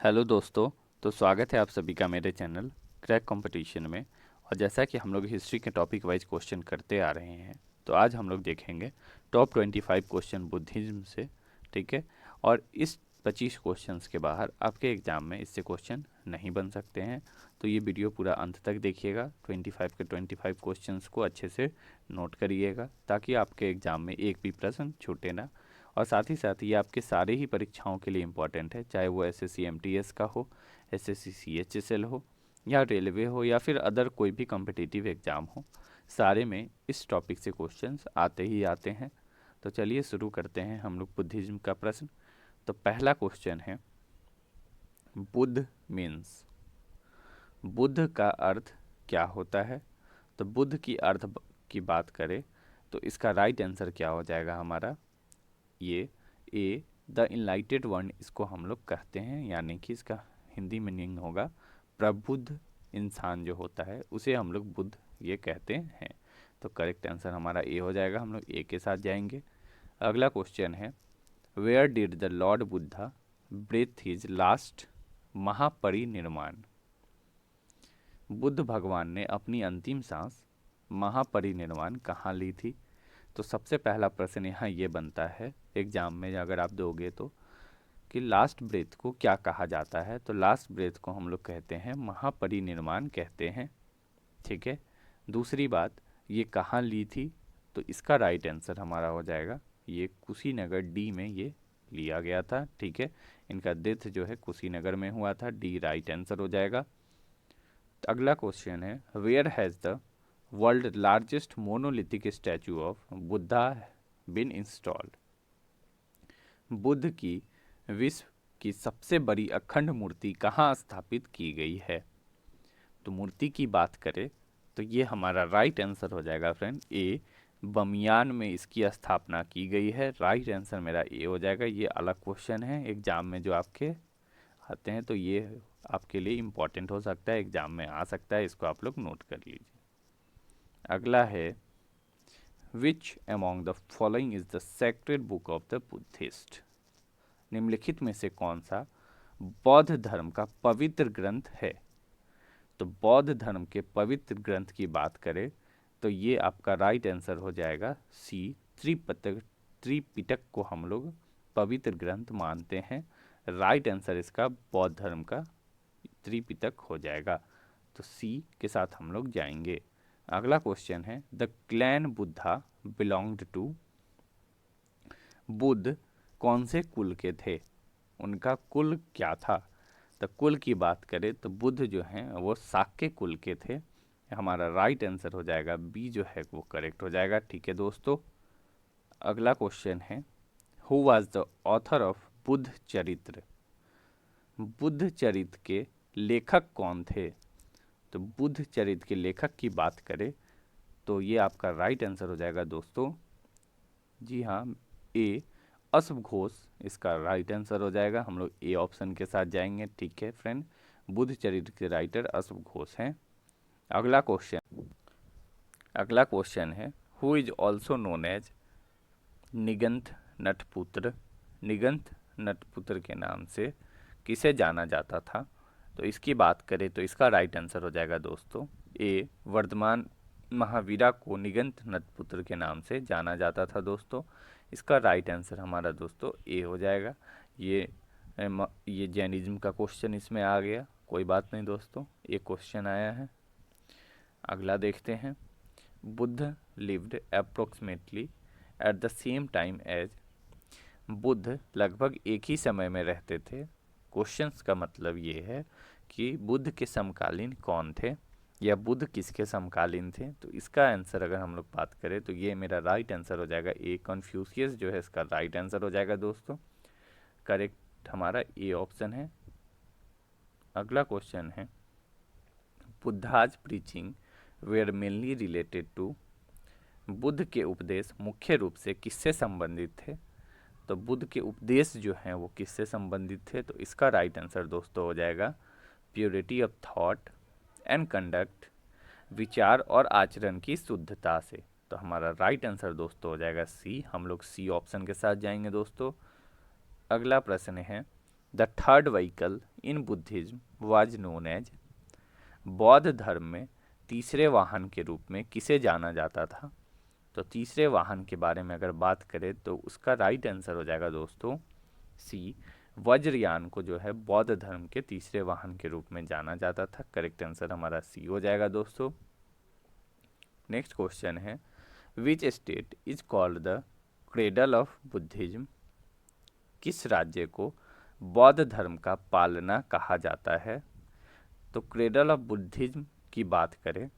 Hello दोस्तों। तो स्वागत है आप सभी का मेरे चैनल क्रैक कंपटीशन में। और जैसा कि हम लोग हिस्ट्री के टॉपिक वाइज क्वेश्चन करते आ रहे हैं, तो आज हम लोग देखेंगे टॉप 25 क्वेश्चन बुद्धिज्म से। ठीक है। और इस 25 क्वेश्चंस के बाहर आपके एग्ज़ाम में इससे क्वेश्चन नहीं बन सकते हैं। तो ये वीडियो पूरा अंत तक देखिएगा, 25 के 25 क्वेश्चंस को अच्छे से नोट करिएगा, ताकि आपके एग्ज़ाम में एक भी प्रश्न छूटे ना। और साथ ही साथ ये आपके सारे ही परीक्षाओं के लिए इम्पॉर्टेंट है, चाहे वो एसएससी एमटीएस का हो, एसएससी सीएचएसएल हो, या रेलवे हो, या फिर अदर कोई भी कॉम्पिटिटिव एग्ज़ाम हो। सारे में इस टॉपिक से क्वेश्चंस आते ही आते हैं। तो चलिए शुरू करते हैं हम लोग बुद्धिज्म का प्रश्न। तो पहला क्वेश्चन है, बुद्ध मीन्स, बुद्ध का अर्थ क्या होता है? तो बुद्ध की अर्थ की बात करें तो इसका राइट आंसर क्या हो जाएगा हमारा? ये ए द इनलाइटेड वन इसको हम लोग कहते हैं, यानी कि इसका हिंदी मीनिंग होगा प्रबुद्ध इंसान जो होता है उसे हम लोग बुद्ध ये कहते हैं। तो करेक्ट आंसर हमारा ए हो जाएगा, हम लोग ए के साथ जाएंगे। अगला क्वेश्चन है, where did the lord Buddha breathe his last Mahaparinirvana? Buddha भगवान ने अपनी अंतिम सांस महापरिनिर्वाण कहाँ ली थी? तो सबसे पहला प्रश्न यहाँ ये बनता है एग्जाम में अगर आप दोगे तो, कि लास्ट ब्रेथ को क्या कहा जाता है? तो लास्ट ब्रेथ को हम लोग कहते हैं महापरिनिर्वाण कहते हैं। ठीक है। दूसरी बात, ये कहाँ ली थी? तो इसका राइट आंसर हमारा हो जाएगा ये कुशीनगर, डी में ये लिया गया था। ठीक है। इनका डेथ जो है कुशीनगर में हुआ था, डी राइट आंसर हो जाएगा। अगला क्वेश्चन है, where has the world largest monolithic statue of Buddha been installed? Buddha की विश्व की सबसे बड़ी अखंड मूर्ति कहाँ स्थापित की गई है? तो मूर्ति की बात करें तो ये हमारा राइट आंसर हो जाएगा फ्रेंड ए, बमियान में इसकी स्थापना की गई है। राइट आंसर मेरा ए हो जाएगा। ये अलग क्वेश्चन है एग्जाम में जो आपके आते हैं, तो ये आपके लिए इम्पोर्टेंट हो सकता है, एग्जाम में आ सकता है, इसको आप लोग नोट कर लीजिए। अगला है, which among the following is the sacred book of the Buddhist? निम्नलिखित में से कौन सा बौद्ध धर्म का पवित्र ग्रंथ है? तो बौद्ध धर्म के पवित्र ग्रंथ की बात करें तो ये आपका राइट आंसर हो जाएगा सी, त्रिपिटक। त्रिपिटक को हम लोग पवित्र ग्रंथ मानते हैं। राइट आंसर इसका बौद्ध धर्म का त्रिपिटक हो जाएगा। तो सी के साथ हम लोग जाएंगे। अगला क्वेश्चन है, the clan Buddha belonged to? Buddha कौन से कुल के थे? उनका कुल क्या था? तो कुल की बात करें तो बुद्ध जो हैं वो शाक्य कुल के थे। हमारा राइट आंसर हो जाएगा बी जो है वो करेक्ट हो जाएगा। ठीक है दोस्तों। अगला क्वेश्चन है, who was the author of Buddha चरित्र? बुद्ध चरित्र के लेखक कौन थे? तो बुद्ध चरित्र के लेखक की बात करें तो ये आपका राइट आंसर हो जाएगा दोस्तों, जी हाँ, ए, अश्व घोष इसका राइट आंसर हो जाएगा। हम लोग ए ऑप्शन के साथ जाएंगे। ठीक है फ्रेंड, बुद्ध चरित्र के राइटर अश्व घोष हैं। अगला क्वेश्चन है, who is also known as Nigantha Nataputta? Nigantha Nataputta के नाम से किसे जाना जाता था? तो इसकी बात करें तो इसका राइट आंसर हो जाएगा दोस्तों ए, वर्धमान महावीरा को निगंथ नटपुत्र के नाम से जाना जाता था दोस्तों। इसका राइट आंसर हमारा दोस्तों ए हो जाएगा। ये जैनिज्म का क्वेश्चन इसमें आ गया, कोई बात नहीं दोस्तों, एक क्वेश्चन आया है। अगला देखते हैं, Buddha lived approximately at the same time as? Buddha लगभग एक ही समय में रहते थे। क्वेश्चंस का मतलब ये है कि बुद्ध के समकालीन कौन थे या बुद्ध किसके समकालीन थे? तो इसका आंसर अगर हम लोग बात करें तो ये मेरा राइट आंसर हो जाएगा ए, कन्फ्यूशियस जो है इसका राइट आंसर हो जाएगा दोस्तों। करेक्ट हमारा ए ऑप्शन है। अगला क्वेश्चन है, Buddha's preaching were mainly related to? Buddha के उपदेश मुख्य रूप से किससे संबंधित थे? तो बुद्ध के उपदेश जो हैं वो किससे संबंधित थे? तो इसका राइट आंसर दोस्तों हो जाएगा purity of thought and conduct, विचार और आचरण की शुद्धता से। तो हमारा राइट आंसर दोस्तों हो जाएगा सी। हम लोग सी ऑप्शन के साथ जाएंगे दोस्तों। अगला प्रश्न है, the third vehicle in Buddhism was known as. बौद्ध धर्म में तीसरे वाहन के रूप में किसे जाना जाता था? तो तीसरे वाहन के बारे में अगर बात करें तो उसका राइट आंसर हो जाएगा दोस्तों सी, वज्रयान को जो है बौद्ध धर्म के तीसरे वाहन के रूप में जाना जाता था। करेक्ट आंसर हमारा सी हो जाएगा दोस्तों। नेक्स्ट क्वेश्चन है, which state is called the cradle of Buddhism? किस राज्य को बौद्ध धर्म का पालना कहा जाता है? तो क्रेडल ऑफ बुद्धिज्म की बात करें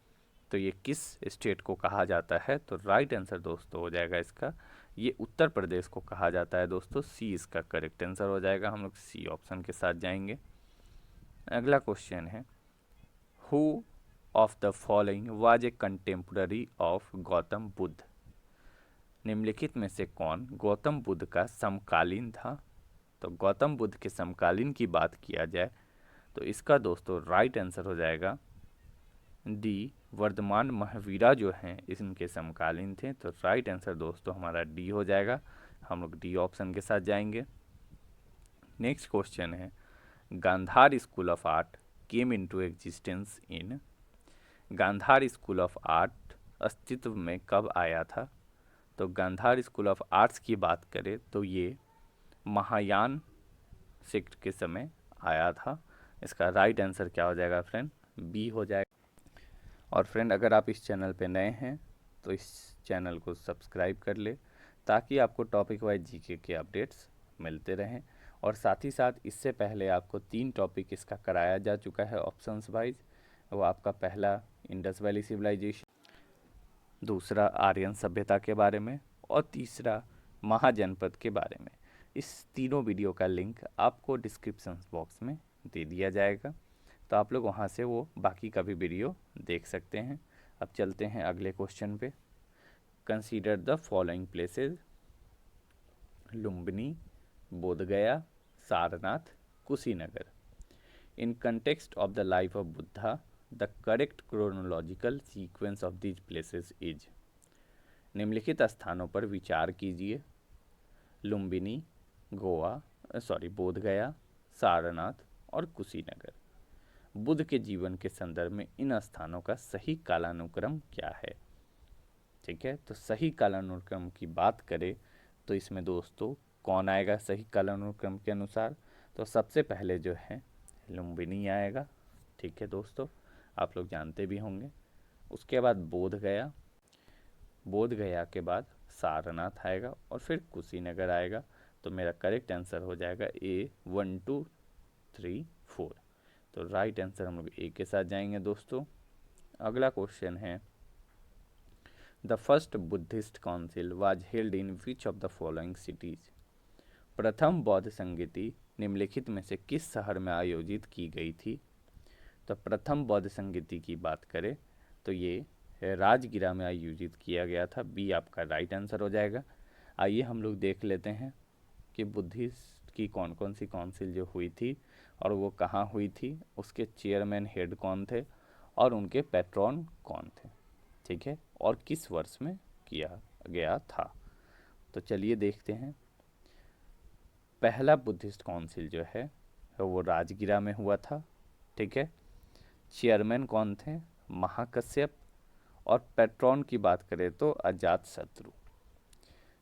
तो ये किस स्टेट को कहा जाता है? तो राइट आंसर दोस्तों हो जाएगा इसका, ये उत्तर प्रदेश को कहा जाता है दोस्तों। सी इसका करेक्ट आंसर हो जाएगा, हम लोग सी ऑप्शन के साथ जाएंगे। अगला क्वेश्चन है, who of the following was a contemporary of Gautam Buddha? निम्नलिखित में से कौन गौतम बुद्ध का समकालीन था? तो गौतम बुद्ध के समकालीन की बात किया जाए तो इसका दोस्तों राइट आंसर हो जाएगा डी, वर्धमान महावीरा जो हैं इनके समकालीन थे। तो राइट आंसर दोस्तों हमारा डी हो जाएगा, हम लोग डी ऑप्शन के साथ जाएंगे। नेक्स्ट क्वेश्चन है, Gandhara school of art came into existence in? Gandhara school of art अस्तित्व में कब आया था? तो गांधार स्कूल ऑफ आर्ट्स की बात करें तो ये महायान सेक्ट के समय आया था। इसका राइट आंसर क्या हो जाएगा फ्रेंड? बी हो जाएगा। और फ्रेंड अगर आप इस चैनल पे नए हैं तो इस चैनल को सब्सक्राइब कर ले ताकि आपको टॉपिक वाइज जीके के अपडेट्स मिलते रहें। और साथ ही साथ इससे पहले आपको 3 टॉपिक इसका कराया जा चुका है ऑप्शंस वाइज। वो आपका पहला इंडस वैली सिविलाइजेशन, दूसरा आर्यन सभ्यता के बारे में और तीसरा महाजनपद के बारे में। इस तीनों वीडियो का लिंक आपको डिस्क्रिप्शन बॉक्स में दे दिया जाएगा, तो आप लोग वहाँ से वो बाकी का भी वीडियो देख सकते हैं। अब चलते हैं अगले क्वेश्चन पे। Consider the following places, Lumbini, Bodhgaya, Sarnath, Kushinagar. In context of the life of Buddha the correct chronological sequence of these places is? निम्नलिखित स्थानों पर विचार कीजिए। लुम्बिनी, बोधगया, सारनाथ और कुशीनगर। बुद्ध के जीवन के संदर्भ में इन स्थानों का सही कालानुक्रम क्या है? ठीक है, तो सही कालानुक्रम की बात करें तो इसमें दोस्तों कौन आएगा सही कालानुक्रम के अनुसार? तो सबसे पहले जो है लुम्बिनी आएगा। ठीक है दोस्तों, आप लोग जानते भी होंगे। उसके बाद बोधगया के बाद सारनाथ आएगा और फिर कुशीनगर आएगा। तो मेरा करेक्ट आंसर हो जाएगा ए, 1 2 3 4। तो राइट आंसर हम लोग ए के साथ जाएंगे दोस्तों। अगला क्वेश्चन है, the first Buddhist council was held in which of the following cities? प्रथम बौद्ध संगीति निम्नलिखित में से किस शहर में आयोजित की गई थी? तो प्रथम बौद्ध संगीति की बात करें तो ये राजगिरा में आयोजित किया गया था। बी आपका राइट आंसर हो जाएगा। आइए हम लोग देख लेते हैं कि बुद्धिस्ट की कौन कौन सी काउंसिल जो हुई थी और वो कहाँ हुई थी, उसके चेयरमैन हेड कौन थे और उनके पैट्रॉन कौन थे। ठीक है, और किस वर्ष में किया गया था। तो चलिए देखते हैं। पहला बुद्धिस्ट काउंसिल जो है वो राजगिरा में हुआ था। ठीक है, चेयरमैन कौन थे? महाकश्यप। और पैट्रॉन की बात करें तो अजातशत्रु।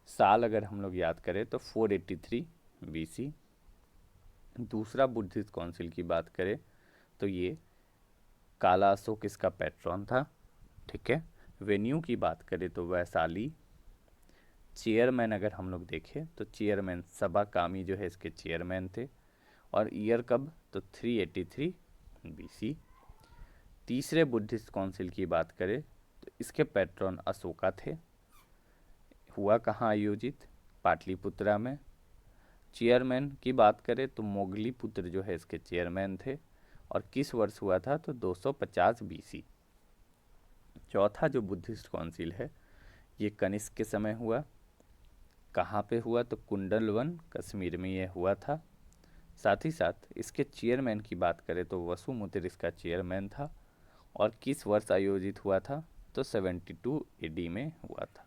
साल अगर हम लोग याद करें तो 483 BC। दूसरा बुद्धिस्ट काउंसिल की बात करें तो ये काला अशोक इसका पैट्रॉन था। ठीक है, वेन्यू की बात करें तो वैशाली। चेयरमैन अगर हम लोग देखें तो चेयरमैन सबा कामी जो है इसके चेयरमैन थे। और ईयर कब? तो 383 BC। तीसरे बुद्धिस्ट काउंसिल की बात करें तो इसके पैट्रॉन अशोका थे। हुआ कहाँ आयोजित? पाटलिपुत्रा में। चेयरमैन की बात करें तो मोगली पुत्र जो है इसके चेयरमैन थे। और किस वर्ष हुआ था? तो 250 BC। चौथा जो बुद्धिस्ट काउंसिल है ये कनिष्क के समय हुआ। कहाँ पे हुआ? तो कुंडलवन कश्मीर में ये हुआ था। साथ ही साथ इसके चेयरमैन की बात करें तो वसुमित्र इसका चेयरमैन था। और किस वर्ष आयोजित हुआ था? तो 72 AD में हुआ था।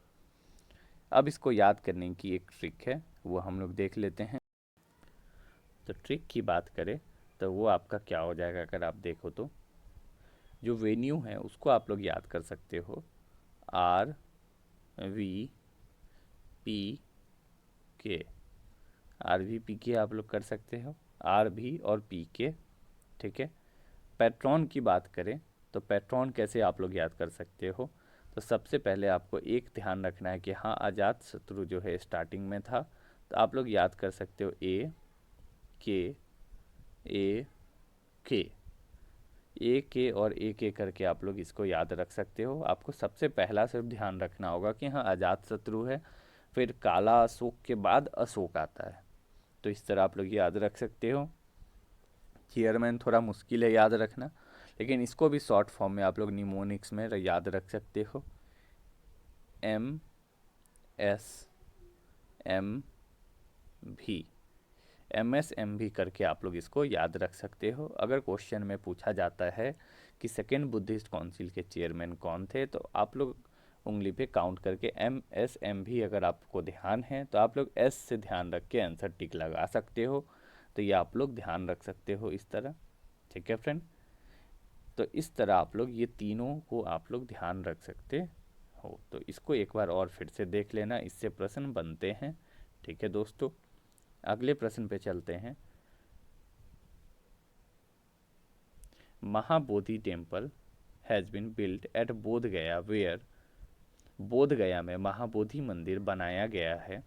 अब इसको याद करने की एक ट्रिक है, वो हम लोग देख लेते हैं। तो ट्रिक की बात करें तो वो आपका क्या हो जाएगा, अगर आप देखो तो जो वेन्यू है उसको आप लोग याद कर सकते हो, RVPK। RVPK आप लोग कर सकते हो, RV और PK, ठीक है। पैट्रॉन की बात करें तो पैट्रॉन कैसे आप लोग याद कर सकते हो, तो सबसे पहले आपको एक ध्यान रखना है कि हाँ अजात शत्रु जो है स्टार्टिंग में था, तो आप लोग याद कर सकते हो A के और A करके आप लोग इसको याद रख सकते हो। आपको सबसे पहला सिर्फ ध्यान रखना होगा कि हाँ अजात शत्रु है, फिर काला अशोक के बाद अशोक आता है, तो इस तरह आप लोग याद रख सकते हो। चेयरमैन थोड़ा मुश्किल है याद रखना, लेकिन इसको भी शॉर्ट फॉर्म में आप लोग निमोनिक्स में याद रख सकते हो, MSMV। MSMV करके आप लोग इसको याद रख सकते हो। अगर क्वेश्चन में पूछा जाता है कि सेकेंड बुद्धिस्ट काउंसिल के चेयरमैन कौन थे, तो आप लोग उंगली पे काउंट करके MSMV अगर आपको ध्यान है तो आप लोग S से ध्यान रख के आंसर टिक लगा सकते हो। तो ये आप लोग ध्यान रख सकते हो इस तरह, ठीक है फ्रेंड। तो इस तरह आप लोग ये तीनों को आप लोग ध्यान रख सकते हो। तो इसको एक बार और फिर से देख लेना, इससे प्रश्न बनते हैं, ठीक है दोस्तों। अगले प्रश्न पे चलते हैं। Mahabodhi temple has been built at Bodh Gaya where. बोध गया में महाबोधि मंदिर बनाया गया है,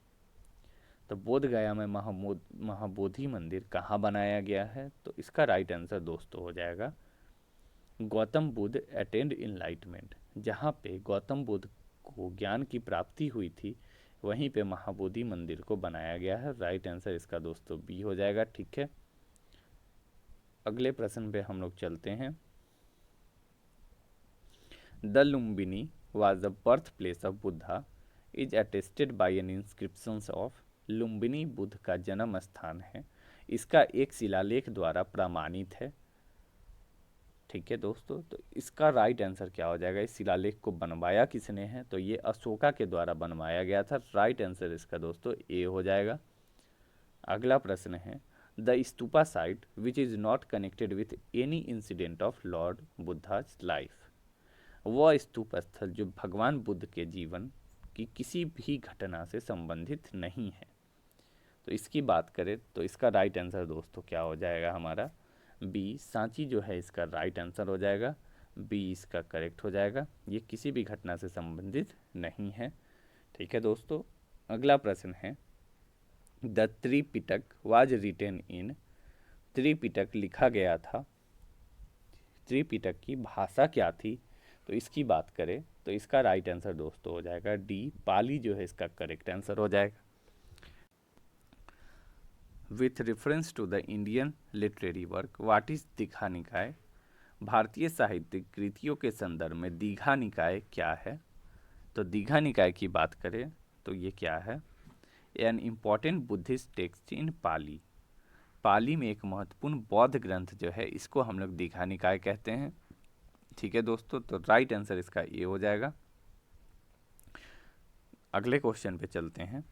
तो बोध गया में महाबोधि मंदिर कहाँ बनाया गया है, तो इसका राइट आंसर दोस्तों हो जाएगा गौतम बुद्ध अटेंड इनलाइटमेंट। जहाँ पे गौतम बुद्ध को ज्ञान की प्राप्ति हुई थी, वहीं पे महाबोधि मंदिर को बनाया गया है। राइट आंसर इसका दोस्तों बी हो जाएगा, ठीक है। अगले प्रश्न पे हम लोग चलते हैं। The Lumbini was the birthplace of Buddha is attested by an inscription of। Lumbini Buddha का जन्म स्थान है, इसका एक शिलालेख द्वारा प्रमाणित है, ठीक है दोस्तों। तो इसका राइट आंसर क्या हो जाएगा, इस शिलालेख को बनवाया किसने है, तो ये अशोका के द्वारा बनवाया गया था। राइट आंसर इसका दोस्तों ए हो जाएगा। अगला प्रश्न है the stupa site which is not connected with any incident of Lord Buddha's life. वह स्तूप स्थल जो भगवान बुद्ध के जीवन की किसी भी घटना से संबंधित नहीं है, तो इसकी बात करें तो इसका राइट आंसर दोस्तों क्या हो जाएगा हमारा बी, सांची जो है इसका राइट आंसर हो जाएगा। बी इसका करेक्ट हो जाएगा, ये किसी भी घटना से संबंधित नहीं है, ठीक है दोस्तों। अगला प्रश्न है द त्रिपिटक वाज रिटेन इन। त्रिपिटक लिखा गया था, त्रिपिटक की भाषा क्या थी, तो इसकी बात करें तो इसका राइट आंसर दोस्तों हो जाएगा डी, पाली जो है इसका करेक्ट आंसर हो जाएगा। With reference to the Indian literary work what is Digha Nikaya. भारतीय साहित्यिक कृतियों के संदर्भ में दीघा निकाय क्या है, तो दीघा निकाय की बात करें तो ये क्या है, an important Buddhist text in Pali. Pali में एक महत्वपूर्ण बौद्ध ग्रंथ जो है इसको हम लोग दीघा निकाय कहते हैं, ठीक है दोस्तों। तो राइट आंसर इसका ये हो जाएगा। अगले क्वेश्चन पे चलते हैं।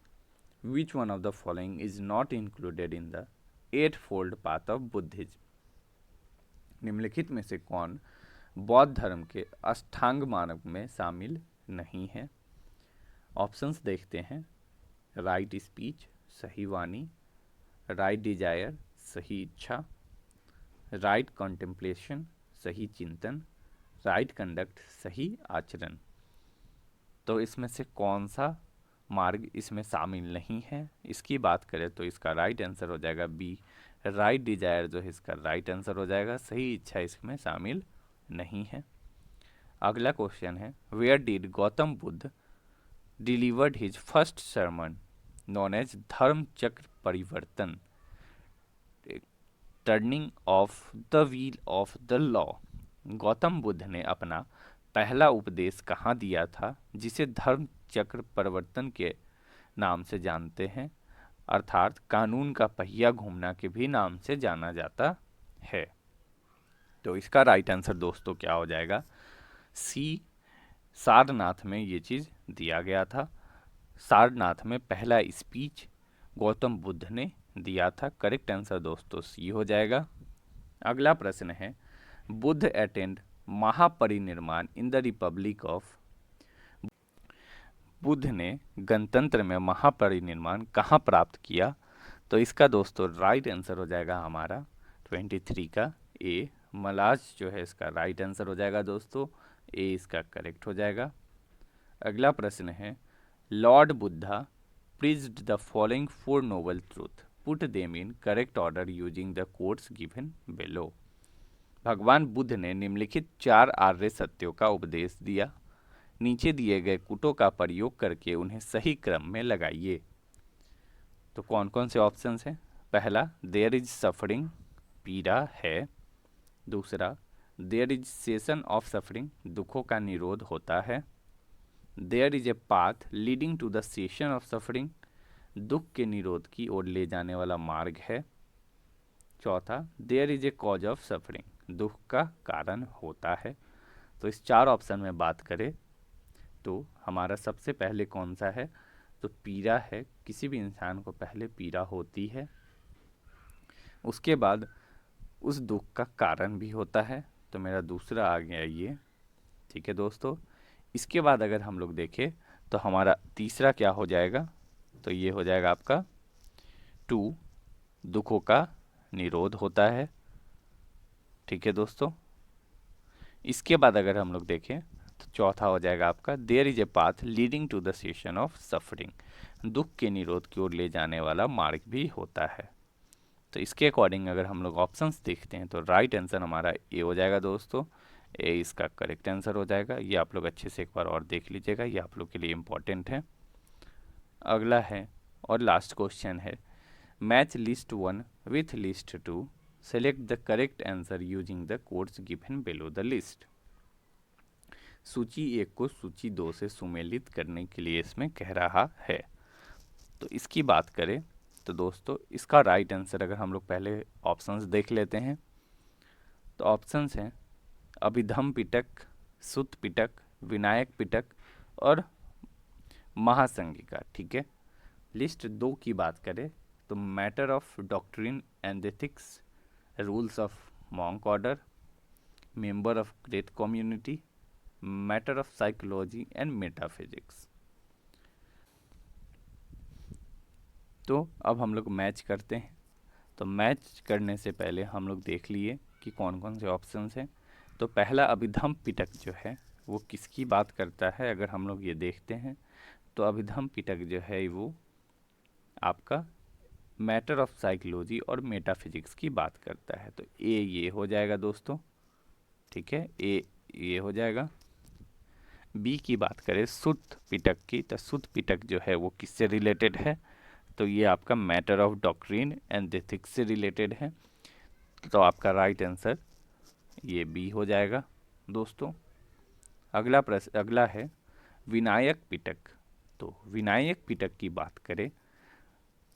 Which one of the following is not included in the eightfold path of Buddhism. निम्नलिखित में से कौन बौद्ध धर्म के अष्टांग मार्ग में शामिल नहीं है। ऑप्शंस देखते हैं। राइट स्पीच सही वाणी, राइट डिजायर सही इच्छा, राइट कॉन्टेम्पलेशन सही चिंतन, राइट कंडक्ट सही आचरण। तो इसमें से कौन सा मार्ग इसमें शामिल नहीं है, इसकी बात करें तो इसका राइट आंसर हो जाएगा बी, राइट डिजायर जो है इसका राइट आंसर हो जाएगा। सही इच्छा इसमें शामिल नहीं है। अगला क्वेश्चन है where did Gautam Buddha delivered his first sermon known as Dharma Chakra Parivartan, turning of the wheel of the law. Gautam Buddha ने अपना पहला उपदेश कहाँ दिया था, जिसे धर्म चक्र परिवर्तन के नाम से जानते हैं, अर्थात कानून का पहिया घूमना के भी नाम से जाना जाता है। तो इसका राइट आंसर दोस्तों क्या हो जाएगा सी, सारनाथ में ये चीज़ दिया गया था। सारनाथ में पहला स्पीच गौतम बुद्ध ने दिया था। करेक्ट आंसर दोस्तों सी हो जाएगा। अगला प्रश्न है, Buddha attend Mahaparinirvan in the Republic of. Buddha ने गणतंत्र में महापरिनिर्वाण कहाँ प्राप्त किया? तो इसका दोस्तों राइट आंसर हो जाएगा हमारा 23 का ए, मलाज जो है इसका राइट आंसर हो जाएगा दोस्तों, ए इसका करेक्ट हो जाएगा। अगला प्रश्न है, lord Buddha preached the following 4 noble truth, put them in correct order using the codes given below. भगवान बुद्ध ने निम्नलिखित 4 आर्य सत्यों का उपदेश दिया, नीचे दिए गए कुटों का प्रयोग करके उन्हें सही क्रम में लगाइए। तो कौन कौन से ऑप्शंस हैं? पहला, देयर इज सफरिंग, पीड़ा है। दूसरा, there is cessation of suffering, दुखों का निरोध होता है। There is a path leading to the cessation of suffering, दुख के निरोध की ओर ले जाने वाला मार्ग है। चौथा, there is a cause of suffering, दुख का कारण होता है। तो इस 4 ऑप्शन में बात करें तो हमारा सबसे पहले कौन सा है? तो पीड़ा है, किसी भी इंसान को पहले पीड़ा होती है, उसके बाद उस दुख का कारण भी होता है, तो मेरा दूसरा आ गया ये, ठीक है दोस्तों। इसके बाद अगर हम लोग देखें तो हमारा तीसरा क्या हो जाएगा? तो ये हो जाएगा आपका 2, दुखों का निरोध होता है, ठीक है दोस्तों। इसके बाद अगर हम लोग देखें तो चौथा हो जाएगा आपका there is a path leading to the cessation of suffering, दुख के निरोध की ओर ले जाने वाला मार्ग भी होता है। तो इसके अकॉर्डिंग अगर हम लोग ऑप्शंस देखते हैं तो राइट आंसर हमारा ए हो जाएगा दोस्तों, ए इसका करेक्ट आंसर हो जाएगा। ये आप लोग अच्छे से एक बार और देख लीजिएगा, ये आप लोग के लिए इम्पोर्टेंट है। अगला है और लास्ट क्वेश्चन है, match list 1 with list 2, select the correct answer using the codes given below the list. सूची 1 को सूची 2 से सुमेलित करने के लिए इसमें कह रहा है। तो इसकी बात करें तो दोस्तों इसका राइट आंसर अगर हम लोग पहले ऑप्शंस देख लेते हैं तो ऑप्शंस हैं अभिधम पिटक, सुत पिटक, विनायक पिटक और महासंगिका, ठीक है। लिस्ट 2 की बात करें तो matter of doctrine and ethics, rules of monk order, member of great community, matter of psychology and metaphysics. तो अब हम लोग मैच करते हैं। तो मैच करने से पहले हम लोग देख लिए कि कौन कौन से ऑप्शंस हैं। तो पहला अभिधम पिटक जो है वो किसकी बात करता है? अगर हम लोग ये देखते हैं तो अभिधम पिटक जो है वो आपका मैटर ऑफ साइकोलॉजी और मेटाफिजिक्स की बात करता है। तो ए ये हो जाएगा दोस्तों, ठीक है, ए ये हो जाएगा। बी की बात करें सुत पिटक की, तो सुत पिटक जो है वो किससे रिलेटेड है? तो ये आपका matter of doctrine and ethics से रिलेटेड है। तो आपका राइट आंसर ये बी हो जाएगा दोस्तों। अगला प्रश्न अगला है विनायक पिटक। तो विनायक पिटक की बात करें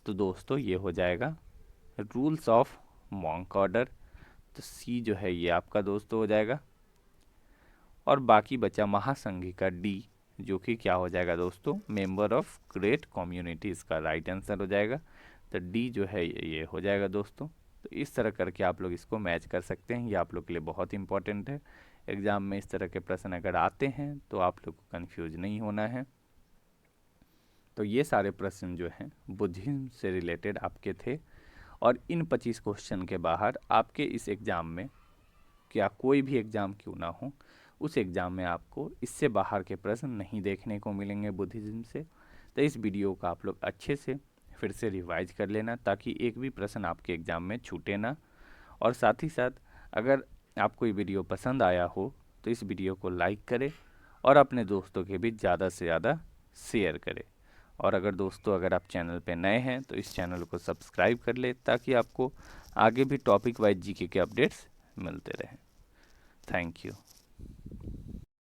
तो दोस्तों ये हो जाएगा रूल्स ऑफ मॉन्क ऑर्डर। तो सी जो है ये आपका दोस्तों हो जाएगा। और बाकी बचा महासंघिका डी, जो कि क्या हो जाएगा दोस्तों? मेंबर ऑफ ग्रेट कम्युनिटी, इसका राइट आंसर हो जाएगा। तो डी जो है ये हो जाएगा दोस्तों। तो इस तरह करके आप लोग इसको मैच कर सकते हैं, ये आप लोग के लिए बहुत इंपॉर्टेंट है। एग्जाम में इस तरह के प्रश्न अगर आते हैं तो आप लोग को कन्फ्यूज नहीं होना है। तो ये सारे प्रश्न जो हैं बुद्धिज्म से रिलेटेड आपके थे, और इन 25 क्वेश्चन के बाहर आपके इस एग्ज़ाम में, क्या कोई भी एग्ज़ाम क्यों ना हो, उस एग्ज़ाम में आपको इससे बाहर के प्रश्न नहीं देखने को मिलेंगे बुद्धिज्म से। तो इस वीडियो को आप लोग अच्छे से फिर से रिवाइज कर लेना ताकि एक भी प्रश्न आपके एग्ज़ाम में छूटे ना। और साथ ही साथ अगर आपको ये वीडियो पसंद आया हो तो इस वीडियो को लाइक करें और अपने दोस्तों के बीच ज़्यादा से ज़्यादा शेयर करें। और अगर आप चैनल पे नए हैं तो इस चैनल को सब्सक्राइब कर ले ताकि आपको आगे भी टॉपिक वाइज जीके के अपडेट्स मिलते रहें। Thank you.